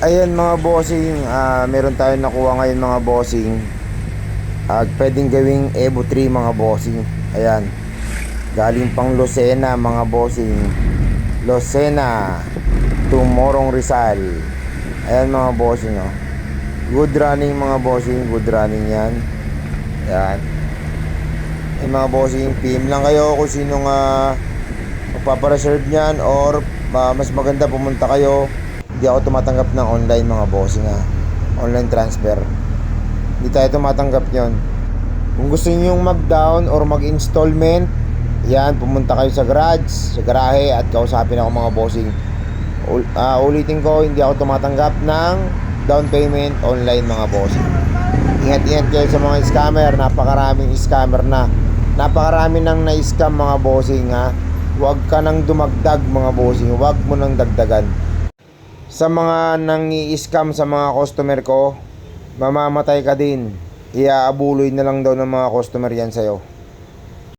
Ayan mga bossing, meron tayong nakuha ngayon mga bossing. Pwedeng gawing Evo 3 mga bossing. Ayan, galing pang Lucena mga bossing. Lucena to Morong Rizal. Ayan mga bossing, oh. Good running mga bossing, good running yan. Ayan. Mga bossing, PM lang kayo kung sinong magpapareserve nyan, or mas maganda pumunta kayo. Hindi ako tumatanggap ng online mga bossing, online transfer. Hindi tayo tumatanggap yon. Kung gusto niyo mag-down or mag-installment, yan, pumunta kayo sa garage, sa garahe, at kausapin ako mga bossing. Ulitin ko, hindi ako tumatanggap ng down payment online mga bossing. Ingat-ingat kayo sa mga scammer. Napakaraming scammer na. Napakarami nang na-scam mga bossing, Huwag ka nang dumagdag mga bossing. Huwag mo nang dagdagan. Sa mga nang-i-scam sa mga customer ko, mamamatay ka din. Iaabuloy na lang daw ng mga customer yan sa'yo.